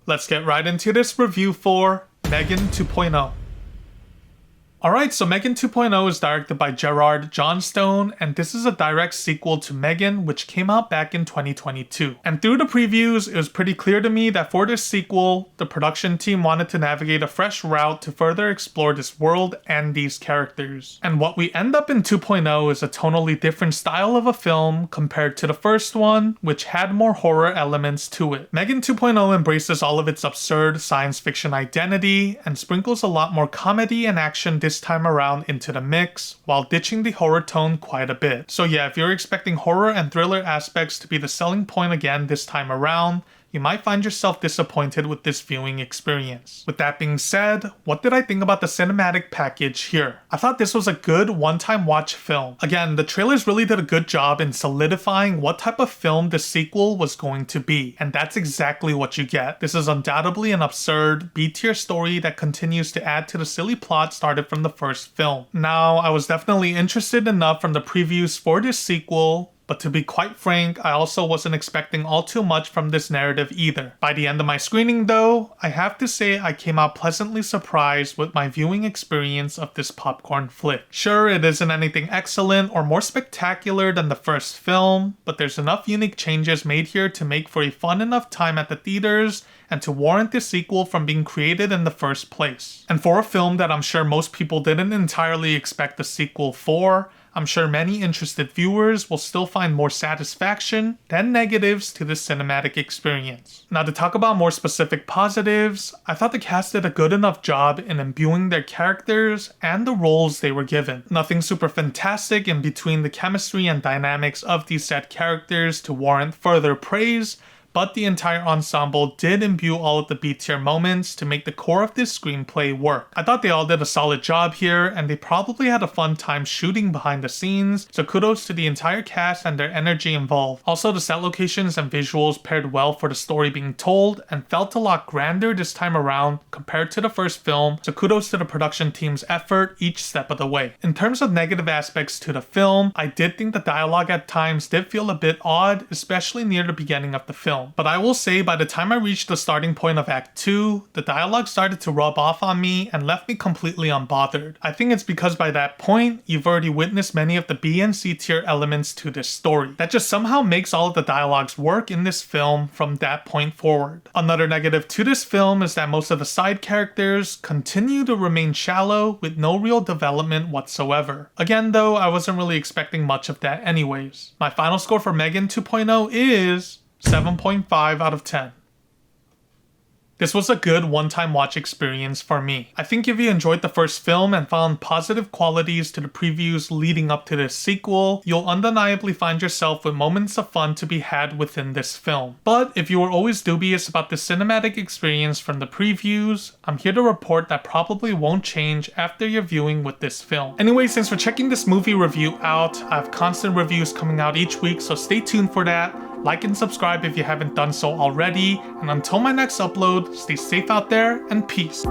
let's get right into this review for M3GAN 2.0. Alright, so M3GAN 2.0 is directed by Gerard Johnstone, and this is a direct sequel to M3GAN, which came out back in 2022. And through the previews, it was pretty clear to me that for this sequel, the production team wanted to navigate a fresh route to further explore this world and these characters. And what we end up in 2.0 is a tonally different style of a film compared to the first one, which had more horror elements to it. M3GAN 2.0 embraces all of its absurd science fiction identity and sprinkles a lot more comedy and action this time around into the mix, while ditching the horror tone quite a bit. So yeah, if you're expecting horror and thriller aspects to be the selling point again this time around, you might find yourself disappointed with this viewing experience. With that being said, what did I think about the cinematic package here? I thought this was a good one-time watch film. Again, the trailers really did a good job in solidifying what type of film the sequel was going to be, and that's exactly what you get. This is undoubtedly an absurd, B-tier story that continues to add to the silly plot started from the first film. Now, I was definitely interested enough from the previews for this sequel, but to be quite frank, I also wasn't expecting all too much from this narrative either. By the end of my screening though, I have to say I came out pleasantly surprised with my viewing experience of this popcorn flick. Sure, it isn't anything excellent or more spectacular than the first film, but there's enough unique changes made here to make for a fun enough time at the theaters and to warrant this sequel from being created in the first place. And for a film that I'm sure most people didn't entirely expect a sequel for, I'm sure many interested viewers will still find more satisfaction than negatives to this cinematic experience. Now, to talk about more specific positives, I thought the cast did a good enough job in imbuing their characters and the roles they were given. Nothing super fantastic in between the chemistry and dynamics of these said characters to warrant further praise, but the entire ensemble did imbue all of the B-tier moments to make the core of this screenplay work. I thought they all did a solid job here, and they probably had a fun time shooting behind the scenes, so kudos to the entire cast and their energy involved. Also, the set locations and visuals paired well for the story being told, and felt a lot grander this time around compared to the first film, so kudos to the production team's effort each step of the way. In terms of negative aspects to the film, I did think the dialogue at times did feel a bit odd, especially near the beginning of the film. But I will say by the time I reached the starting point of Act 2, the dialogue started to rub off on me and left me completely unbothered. I think it's because by that point, you've already witnessed many of the B and C tier elements to this story. That just somehow makes all of the dialogues work in this film from that point forward. Another negative to this film is that most of the side characters continue to remain shallow with no real development whatsoever. Again though, I wasn't really expecting much of that anyways. My final score for M3GAN 2.0 is 7.5 out of 10. This was a good one-time watch experience for me. I think if you enjoyed the first film and found positive qualities to the previews leading up to this sequel, you'll undeniably find yourself with moments of fun to be had within this film. But if you were always dubious about the cinematic experience from the previews, I'm here to report that probably won't change after your viewing with this film. Anyways, thanks for checking this movie review out. I have constant reviews coming out each week, so stay tuned for that. Like and subscribe if you haven't done so already, and until my next upload, stay safe out there and peace.